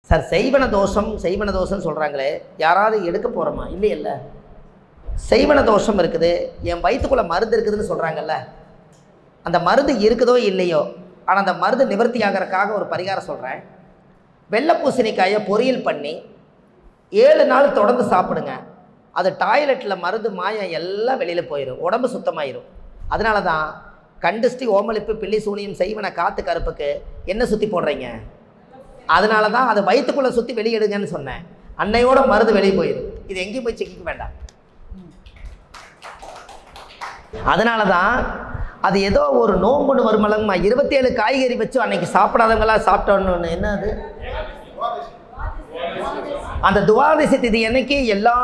Sir செய்வன தோஷம் சொல்கிறாங்களே, யாராவது எடுக்க போகிறோமா? இல்லையில்ல. செய்வன தோஷம் இருக்குது, என் வயிற்றுக்குள்ளே மருந்து இருக்குதுன்னு சொல்கிறாங்கல்ல, அந்த மருந்து இருக்குதோ இல்லையோ, ஆனால் அந்த மருந்து நிவர்த்தி ஆகிறதுக்காக ஒரு பரிகாரம் சொல்கிறேன். வெள்ளை பூசணிக்காயை பொரியல் பண்ணி 7 நாள் தொடர்ந்து சாப்பிடுங்க. அது டாய்லெட்டில் மருந்து மாயம் எல்லாம் வெளியில் போயிடும், உடம்பு சுத்தமாயிரும். அதனால தான் கண்டுஷ்டி, ஓமளிப்பு, பில்லி சூனியம், செய்வன, காற்று, கருப்புக்கு என்ன சுற்றி போடுறீங்க? அதனால தான் அதை வயிற்றுக்குள்ளே சுற்றி வெளியிடுங்கன்னு சொன்னேன். அன்னையோட மருந்து வெளியே போயிடும், இது எங்கேயும் போய் சிக்கிக்க வேண்டாம். அதனால தான் அது ஏதோ ஒரு நோம்புன்னு வருமலங்கம்மா, 27 காய்கறி வச்சு அன்னைக்கு சாப்பிடாதவங்களாம் சாப்பிட்டோன்னு. என்ன அது? அந்த துவாதசி திதி அன்னைக்கு எல்லா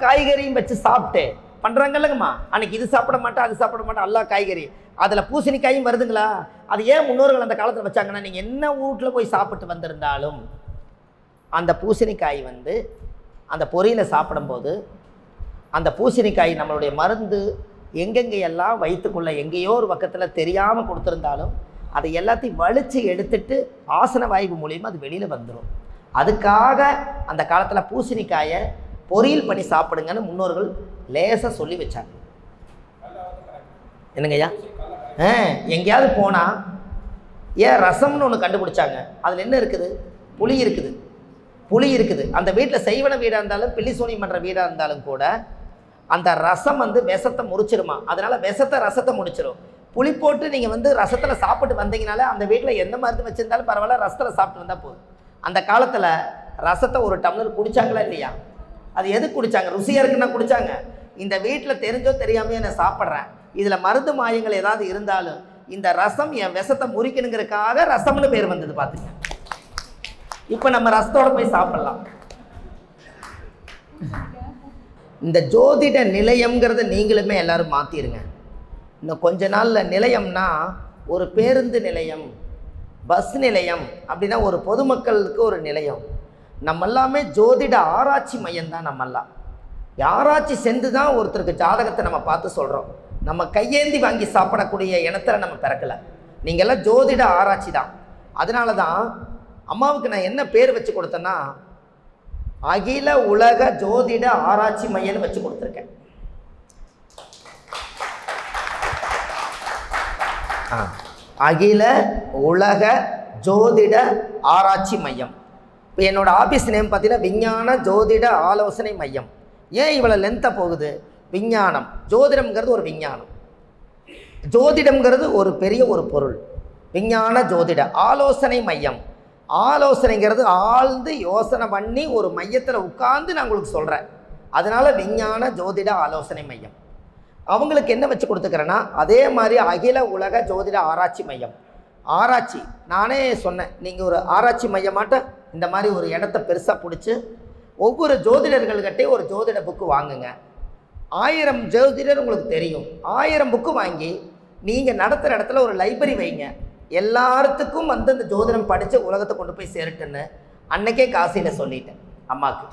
காய்கறியும் வச்சு சாப்பிட்டு பண்ணுறாங்கல்லங்கம்மா. அன்னைக்கு இது சாப்பிட மாட்டேன், அது சாப்பிட மாட்டேன், எல்லா காய்கறி. அதில் பூசணிக்காயும் வருதுங்களா? அது ஏன் முன்னோர்கள் அந்த காலத்தில் வச்சாங்கன்னா, நீங்கள் என்ன வீட்டில் போய் சாப்பிட்டு வந்திருந்தாலும் அந்த பூசணிக்காய் அந்த பொரியலை சாப்பிடும்போது அந்த பூசணிக்காய் நம்மளுடைய மருந்து எங்கெங்கெல்லாம் வயிற்றுக்குள்ளே எங்கேயோ ஒரு பக்கத்தில் தெரியாமல் கொடுத்துருந்தாலும் அதை எல்லாத்தையும் வலித்து எடுத்துட்டு ஆசன வாய்வு மூலியமாக அது வெளியில் வந்துடும். அதுக்காக அந்த காலத்தில் பூசணிக்காயை பொரியல் பண்ணி சாப்பிடுங்கன்னு முன்னோர்கள் லேசாக சொல்லி வச்சாங்க. என்னங்கய்யா? எங்கேயாவது போனால் ஏன் ரசம்னு ஒன்று கண்டுபிடிச்சாங்க. அதில் என்ன இருக்குது? புளி இருக்குது. அந்த வீட்டில் செய்வன வீடாக இருந்தாலும் பில்லி சோனி பண்ணுற வீடாக இருந்தாலும் கூட அந்த ரசம் விஷத்தை முறிச்சிருமா. அதனால் ரசத்தை முடிச்சிடும். புளி போட்டு நீங்கள் ரசத்தில் சாப்பிட்டு வந்தீங்கனாலே அந்த வீட்டில் எந்த மருந்து வச்சுருந்தாலும் பரவாயில்ல, ரசத்தில் சாப்பிட்டு வந்தால் போதும். அந்த காலத்தில் ரசத்தை ஒரு டம்ளர் குடித்தாங்களா இல்லையா? அது எதுக்கு குடித்தாங்க? ருசியாக இருக்குன்னா குடித்தாங்க. இந்த வீட்டில் தெரிஞ்சோ தெரியாமையோ நான் சாப்பிட்றேன், இதில் மருந்து மாயங்கள் ஏதாவது இருந்தாலும் இந்த ரசம் என் விஷத்தை முறிக்கணுங்கிறதுக்காக ரசம்னு பேர் வந்தது. பார்த்துங்க, இப்போ நம்ம ரசத்தோடு போய் சாப்பிட்லாம். இந்த ஜோதிட நிலையம்ங்கிறத நீங்களுமே எல்லோரும் மாற்றிடுங்க. இன்னும் கொஞ்ச நாளில் நிலையம்னா ஒரு பேருந்து நிலையம், பஸ் நிலையம், அப்படின்னா ஒரு பொதுமக்களுக்கு ஒரு நிலையம். நம்ம எல்லாமே ஜோதிட ஆராய்ச்சி மையம்தான். நம்மெல்லாம் ஆராய்ச்சி சென்று தான் ஒருத்தருக்கு ஜாதகத்தை நம்ம பார்த்து சொல்கிறோம். நம்ம கையேந்தி வாங்கி சாப்பிடக்கூடிய இனத்தில் நம்ம பிறக்கலை. நீங்கள்லாம் ஜோதிட ஆராய்ச்சி தான். அதனால தான் அம்மாவுக்கு நான் என்ன பேர் வச்சு கொடுத்தேன்னா, அகில உலக ஜோதிட ஆராய்ச்சி மையம்னு வச்சு கொடுத்துருக்கேன். அகில உலக ஜோதிட ஆராய்ச்சி மையம். இப்போ என்னோடய ஆஃபீஸ் நேம் பார்த்தீங்கன்னா விஞ்ஞான ஜோதிட ஆலோசனை மையம். ஏன் இவ்வளோ லென்த்தாக போகுது? விஞ்ஞானம், ஜோதிடம்ங்கிறது ஒரு விஞ்ஞானம், ஜோதிடம்ங்கிறது ஒரு பெரிய ஒரு பொருள். விஞ்ஞான ஜோதிட ஆலோசனை மையம், ஆலோசனைங்கிறது ஆழ்ந்து யோசனை பண்ணி ஒரு மையத்தில் உட்கார்ந்து நான் உங்களுக்கு சொல்கிறேன். அதனால் விஞ்ஞான ஜோதிட ஆலோசனை மையம். அவங்களுக்கு என்ன வச்சு கொடுத்துக்கிறேன்னா, அதே மாதிரி அகில உலக ஜோதிட ஆராய்ச்சி மையம். ஆராய்ச்சி நானே சொன்னேன், நீங்கள் ஒரு ஆராய்ச்சி மையமாட்ட இந்த மாதிரி ஒரு இடத்த பெருசாக பிடிச்சி ஒவ்வொரு ஜோதிடர்கள்கிட்டே ஒரு ஜோதிட புக்கு வாங்குங்க. 1000 ஜோதிடர் உங்களுக்கு தெரியும். 1000 புக்கு வாங்கி நீங்கள் நடத்துகிற இடத்துல ஒரு லைப்ரரி வைங்க. எல்லாத்துக்கும் இந்த ஜோதிடம் படித்து உலகத்தை கொண்டு போய் சேரட்டுன்னு அன்னைக்கே காசியில் சொல்லிட்டேன் அம்மாவுக்கு.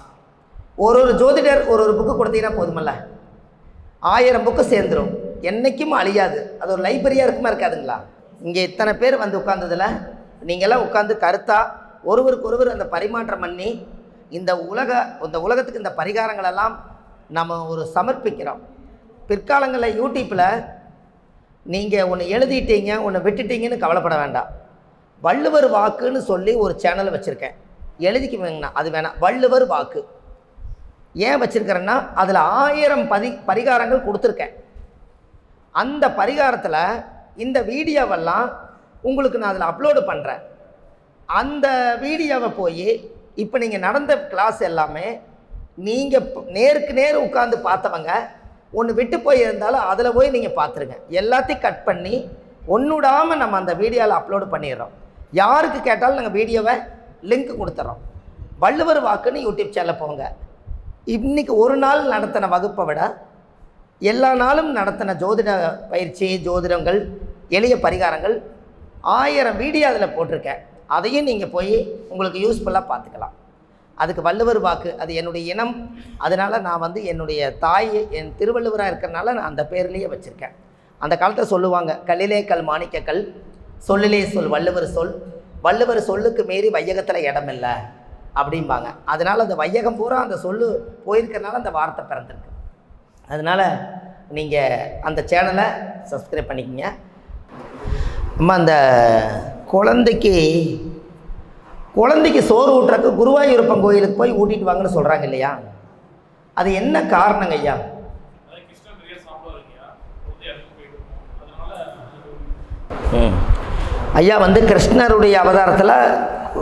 ஒரு ஜோதிடர் ஒரு புக்கு கொடுத்தீங்கன்னா போதுமல்ல, 1000 புக்கு சேர்ந்துடும், என்றைக்கும் அழியாது. அது ஒரு லைப்ரரியாக இருக்குமா இருக்காதுங்களா? இங்கே இத்தனை பேர் உட்கார்ந்ததில் நீங்களாம் உட்காந்து கருத்தாக ஒருவருக்கொருவர் அந்த பரிமாற்றம் பண்ணி இந்த உலகத்துக்கு இந்த பரிகாரங்களெல்லாம் நம்ம ஒரு சமர்ப்பிக்கிறோம். பிற்காலங்களில் யூடியூப்பில் நீங்கள் ஒன்று எழுதிட்டீங்க ஒன்று விட்டுட்டீங்கன்னு கவலைப்பட வேண்டாம். வள்ளுவர் வாக்குன்னு சொல்லி ஒரு சேனல் வச்சுருக்கேன், எழுதிக்குவேங்கண்ணா. அது வேணாம், வள்ளுவர் வாக்கு ஏன் வச்சுருக்கிறேன்னா அதில் 1000 பரிகாரங்கள் கொடுத்துருக்கேன். அந்த பரிகாரத்தில் இந்த வீடியோவெல்லாம் உங்களுக்கு நான் அதில் அப்லோடு பண்ணுறேன். அந்த வீடியோவை போய் இப்போ நீங்கள் நடந்த கிளாஸ் எல்லாமே நீங்கள் நேருக்கு நேர் உட்காந்து பார்த்தவங்க ஒன்று விட்டு போயிருந்தாலும் அதில் போய் நீங்கள் பார்த்துருங்க. எல்லாத்தையும் கட் பண்ணி ஒன்றுடாமல் நம்ம அந்த வீடியோவில் அப்லோடு பண்ணிடுறோம். யாருக்கு கேட்டாலும் நாங்கள் வீடியோவை லிங்க் கொடுத்துட்றோம். வள்ளுவர் வாக்குன்னு யூடியூப் சேனலில் போங்க. இன்றைக்கி ஒரு நாள் நடத்தின வகுப்பை விட எல்லா நாளும் நடத்தின ஜோதிட பயிற்சி, ஜோதிடங்கள், எளிய பரிகாரங்கள் 1000 வீடியோ அதில் போட்டிருக்கேன். அதையும் நீங்கள் போய் உங்களுக்கு யூஸ்ஃபுல்லாக பார்த்துக்கலாம். அதுக்கு வள்ளுவர் வாக்கு அது என்னுடைய இனம். அதனால் நான் என்னுடைய தாய் என் திருவள்ளுவராக இருக்கிறனால நான் அந்த பேர்லேயே வச்சுருக்கேன். அந்த காலத்தில் சொல்லுவாங்க, கல்லிலே கல் மாணிக்கக்கல், சொல்லிலே சொல் வள்ளுவர் சொல், வள்ளுவர் சொல்லுக்கு மீறி வையகத்தில் இடமில்லை அப்படிம்பாங்க. அதனால் அந்த வையகம் பூரா அந்த சொல்லு போயிருக்கிறதுனால அந்த வார்த்தை பிறந்திருக்கு. அதனால் நீங்கள் அந்த சேனலை சப்ஸ்கிரைப் பண்ணிக்கங்க. அம்மா, அந்த குழந்தைக்கு சோறு ஊட்டுறதுக்கு குருவாயூரப்பன் கோயிலுக்கு போய் ஊட்டிட்டு வாங்கன்னு சொல்கிறாங்க இல்லையா? அது என்ன காரணங்க ஐயா? ஐயா வந்து கிருஷ்ணருடைய அவதாரத்தில்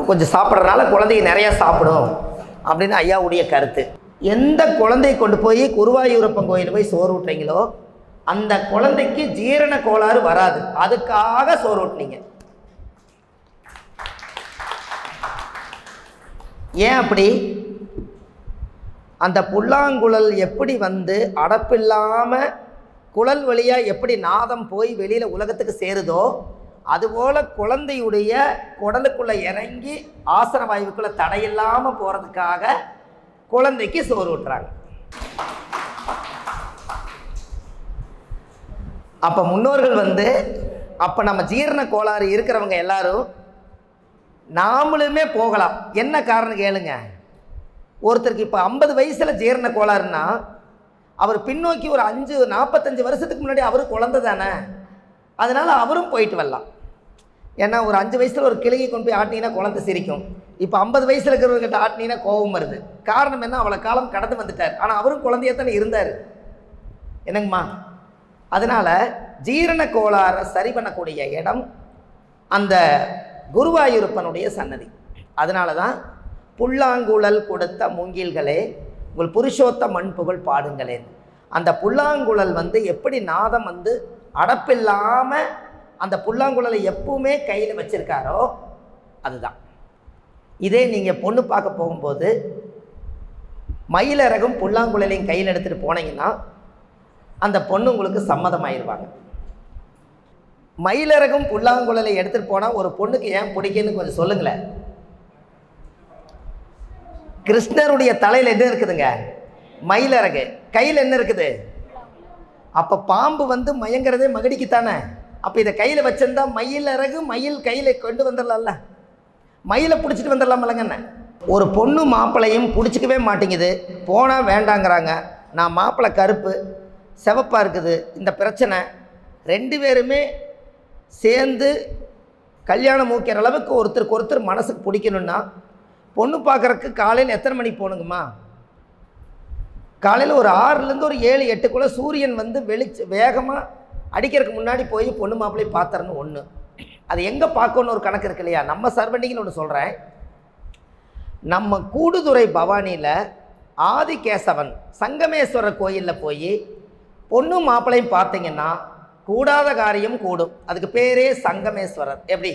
கொஞ்சம் சாப்பிட்றதுனால குழந்தைக்கு நிறையா சாப்பிடும் அப்படின்னு ஐயாவுடைய கருத்து. எந்த குழந்தையை கொண்டு போய் குருவாயூரப்பன் கோயில் போய் சோறு ஊட்டுறீங்களோ அந்த குழந்தைக்கு ஜீரண கோளாறு வராது. அதுக்காக சோறு ஊட்டினீங்க. ஏன் அப்படி? அந்த புல்லாங்குழல் எப்படி வந்து அடப்பில்லாமல் குழல் வழியாக எப்படி நாதம் போய் வெளியில் உலகத்துக்கு சேருதோ அதுபோல் குழந்தையுடைய குடலுக்குள்ளே இறங்கி ஆசன வாயுக்குள்ளே தடையில்லாமல் போகிறதுக்காக குழந்தைக்கு சோறு ஊட்டுறாங்க. அப்போ முன்னோர்கள் வந்து அப்போ நம்ம ஜீரண கோளாறு இருக்கிறவங்க எல்லாரும் நாமளுமே போகலாம். என்ன காரணம் கேளுங்க. ஒருத்தருக்கு இப்போ 50 வயசில் ஜீரண கோளாறுன்னா அவர் பின்னோக்கி ஒரு 45 வருஷத்துக்கு முன்னாடி அவரும் குழந்தை தானே, அதனால் அவரும் போயிட்டு வரலாம். ஏன்னா ஒரு 5 வயசில் ஒரு கிளியை கொண்டு போய் ஆட்டினீங்கன்னா குழந்தை சிரிக்கும். இப்போ 50 வயசில் இருக்கிறவர்கிட்ட ஆட்டினீங்கன்னா கோபம் வருது. காரணம் என்ன? அவ்வளோ காலம் கடந்து வந்துட்டார். ஆனால் அவரும் குழந்தையத்தானே இருந்தார். என்னங்கம்மா? அதனால் ஜீரண கோளாறை சரி பண்ணக்கூடிய இடம் அந்த குருவாயூரப்பனுடைய சன்னதி. அதனால தான் புல்லாங்குழல் கொடுத்த மூங்கில்களே உங்கள் புருஷோத்த மண் புகழ் பாடுங்களே. அந்த புல்லாங்குழல் வந்து எப்படி நாதம் வந்து அடப்பில்லாமல் அந்த புல்லாங்குழலை எப்பவுமே கையில் வச்சுருக்காரோ அதுதான். இதே நீங்கள் பொண்ணு பார்க்க போகும்போது மயிலரகும் புல்லாங்குழலையும் கையில் எடுத்துகிட்டு போனீங்கன்னா அந்த பொண்ணு உங்களுக்கு சம்மதமாயிருவாங்க. மயிலரகும் புல்லாங்குழலை எடுத்துகிட்டு போனால் ஒரு பொண்ணுக்கு ஏன் பிடிக்குன்னு கொஞ்சம் சொல்லுங்களேன். கிருஷ்ணருடைய தலையில் என்ன இருக்குதுங்க? மயிலரகு. கையில் என்ன இருக்குது? அப்போ பாம்பு வந்து மயங்கிறதே மகிடிக்குத்தானே. அப்போ இதை கையில் வச்சிருந்தா மயிலரகு மயில் கையில் கொண்டு வந்துடலாம்ல, மயிலை பிடிச்சிட்டு வந்துடலாமல்லங்கண்ணே. ஒரு பொண்ணு மாப்பிள்ளையும் பிடிச்சிக்கவே மாட்டேங்குது, போனால் வேண்டாங்கிறாங்க. நான் மாப்பிள்ளை கருப்பு சிவப்பாக இருக்குது, இந்த பிரச்சனை. 2 பேருமே சேர்ந்து கல்யாணம் மூக்கிற அளவுக்கு ஒருத்தருக்கு ஒருத்தர் மனசுக்கு பிடிக்கணுன்னா பொண்ணு பார்க்குறக்கு காலையில் எத்தனை மணிக்கு போகணுங்கம்மா? காலையில் ஒரு 6லேருந்து ஒரு 7-8க்குள்ளே சூரியன் வந்து வேகமாக அடிக்கிறதுக்கு முன்னாடி போய் பொண்ணு மாப்பிள்ளை பார்த்துறணும். ஒன்று அது எங்கே பார்க்கணுன்னு ஒரு கணக்கு இருக்கு இல்லையா? நம்ம சர்வண்டிங்கன்னு ஒன்று சொல்கிறேன். நம்ம கூடுதுறை பவானியில் ஆதிகேசவன் சங்கமேஸ்வரர் கோயிலில் போய் பொண்ணு மாப்பிள்ளையும் பார்த்தீங்கன்னா கூடாத காரியம் கூடும். அதுக்கு பேரே சங்கமேஸ்வரர். எப்படி?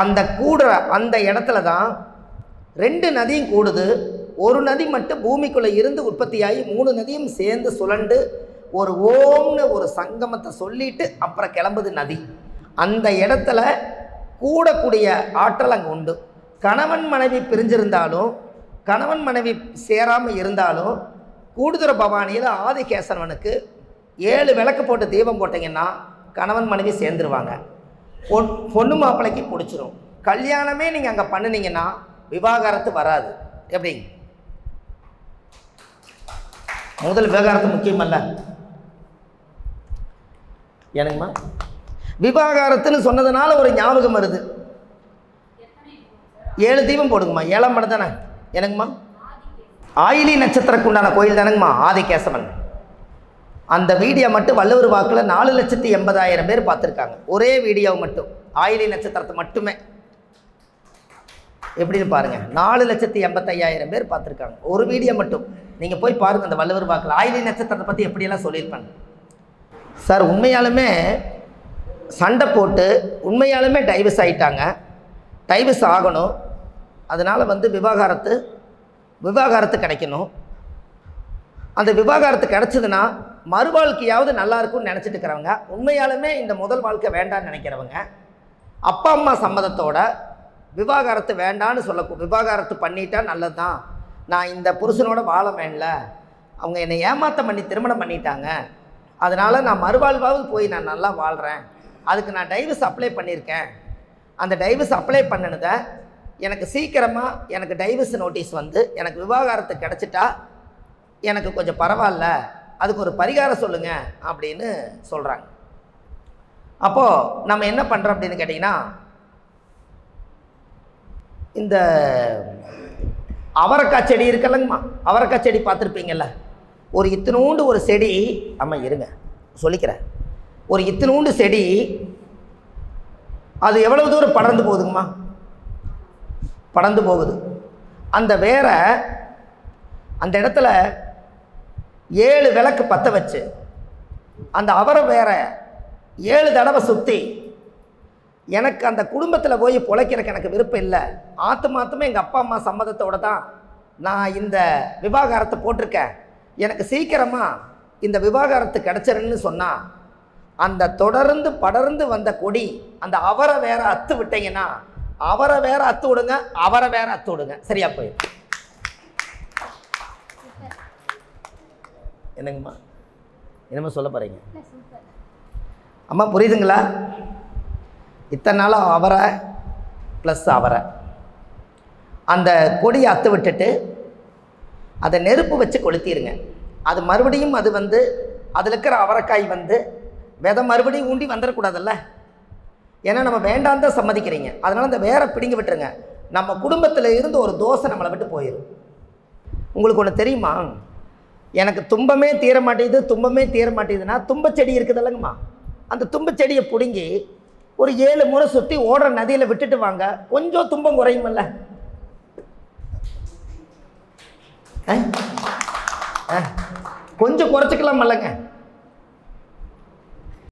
அந்த கூடுற அந்த இடத்துல தான் 2 நதியும் கூடுது. ஒரு நதி மட்டும் பூமிக்குள்ளே இருந்து உற்பத்தியாகி 3 நதியும் சேர்ந்து சுழண்டு ஒரு ஓம்னு ஒரு சங்கமத்தை சொல்லிட்டு அப்புறம் கிளம்புது நதி. அந்த இடத்துல கூடக்கூடிய ஆற்றல் அங்கே உண்டு. கணவன் மனைவி பிரிஞ்சிருந்தாலும் கணவன் மனைவி சேராமல் இருந்தாலும் கூடுதுறை பவானியில் ஆதிகேசவனுக்கு 7 விளக்கு போட்டு தீபம் போட்டிங்கன்னா கணவன் மனைவி சேர்ந்துருவாங்க. பொண்ணு மாப்பிள்ளைக்கு பிடிச்சிரும். கல்யாணமே நீங்கள் அங்கே பண்ணினீங்கன்னா விவாகரத்து வராது. எப்படி? முதல் விவாகரத்து முக்கியமல்ல எனக்குமா? விவாகரத்துன்னு சொன்னதுனால ஒரு ஞாபகம் வருது. 7 தீபம் போடுங்கம்மா. 7ஆம் படம் தானே எனக்குமா? ஆயிலி நட்சத்திரக்கு உண்டான கோயில் தானேங்கம்மா ஆதிகேசவன். அந்த வீடியோ மட்டும் வள்ளுவர் வாக்கில் 4,80,000 பேர் பார்த்துருக்காங்க. ஒரே வீடியோ மட்டும், ஆயிலி நட்சத்திரத்தை மட்டுமே. எப்படின்னு பாருங்கள், 4,85,000 பேர் பார்த்துருக்காங்க ஒரு வீடியோ மட்டும். நீங்கள் போய் பாருங்கள் அந்த வள்ளுவர் வாக்கில் ஆயிலி நட்சத்திரத்தை பற்றி எப்படியெல்லாம் சொல்லியிருப்பாங்க. சார் உண்மையாலுமே சண்டை போட்டு உண்மையாலுமே டைவர்ஸ் ஆகிட்டாங்க. டைவர்ஸ் ஆகணும். அதனால் வந்து விவாகரத்து கிடைக்கணும். அந்த விவாகரத்து கிடச்சிதுன்னா மறுவாழ்க்கையாவது நல்லா இருக்கும்னு நினச்சிட்டு இருக்கிறவங்க, உண்மையாலுமே இந்த முதல் வாழ்க்கை வேண்டான்னு நினைக்கிறவங்க, அப்பா அம்மா சம்மதத்தோட விவாகரத்து வேண்டான்னு விவாகரத்து பண்ணிட்டா நல்லது தான், நான் இந்த புருஷனோட வாழ வேண்டல, அவங்க என்னை ஏமாற்றம் பண்ணி திருமணம் பண்ணிட்டாங்க, அதனால் நான் மறுவாழ்வாவது போய் நான் நல்லா வாழ்கிறேன், அதுக்கு நான் டைவர்ஸ் அப்ளை பண்ணியிருக்கேன் அந்த டைவர்ஸ் அப்ளை பண்ணினதை எனக்கு சீக்கிரமாக எனக்கு டைவர்ஸ் நோட்டீஸ் வந்து எனக்கு விவாகரத்து கிடச்சிட்டா எனக்கு கொஞ்சம் பரவாயில்ல, அதுக்கு ஒரு பரிகாரம் சொல்லுங்கள் அப்படின்னு சொல்கிறாங்க. அப்போது நம்ம என்ன பண்ணுறோம் அப்படின்னு கேட்டிங்கன்னா, இந்த அவரைக்காய் செடி இருக்குல்லங்கம்மா, அவரைக்காய் செடி பார்த்துருப்பீங்கள்ல, ஒரு இத்தினூண்டு ஒரு செடி, ஆமாம் இருங்க சொல்லிக்கிறேன், ஒரு இத்தினூண்டு செடி அது எவ்வளவு தூரம் படர்ந்து போகுதுங்கம்மா, படர்ந்து போகுது. அந்த வேரை அந்த இடத்துல 7 விளக்கு பற்ற வச்சு அந்த அவரை வேற 7 தடவை சுற்றி, எனக்கு அந்த குடும்பத்தில் போய் பொழைக்கிறதுக்கு எனக்கு விருப்பம் இல்லை, ஆத்துமாத்தமே எங்கள் அப்பா அம்மா சம்மதத்தோடு தான் நான் இந்த விவாகரத்தை போட்டிருக்கேன், எனக்கு சீக்கிரமாக இந்த விவாகரத்து கிடச்சிருன்னு சொன்னால், அந்த தொடர்ந்து படர்ந்து வந்த கொடி அந்த அவரை வேற அத்து விட்டீங்கன்னா, அவரை வேற அத்து விடுங்க, அவரை வேற அத்து விடுங்க, சரியா போயிடும். என்னங்கம்மா என்னம்மா சொல்ல போகிறீங்க அம்மா, புரியுதுங்களா? இத்தனை நாளாக அவரை ப்ளஸ் அவரை அந்த கொடியை அத்து விட்டுட்டு அதை நெருப்பு வச்சு கொளுத்திடுங்க. அது மறுபடியும் அது வந்து அதில் இருக்கிற அவரைக்காய் வந்து விதை மறுபடியும் ஊண்டி வந்துடக்கூடாதுல்ல, ஏன்னா நம்ம வேண்டாம் தான் சம்மதிக்கிறீங்க. அதனால் அந்த வேரை பிடிங்கி விட்டுருங்க. நம்ம குடும்பத்தில் இருந்து ஒரு தோசை நம்மளை விட்டு போயிடும். உங்களுக்கு ஒன்று தெரியுமா, எனக்கு துன்பமே தீர மாட்டேங்குது, துன்பமே தீர மாட்டேங்குதுன்னா தும்பச்செடி இருக்குது இல்லைங்கம்மா, அந்த தும்பச்செடியை பிடுங்கி ஒரு 7 முறை சுற்றி ஓடுற நதியில் விட்டுட்டு வாங்க, கொஞ்சம் துன்பம் குறையுமில்ல. கொஞ்சம் குறைச்சிக்கலாம் இல்லைங்க.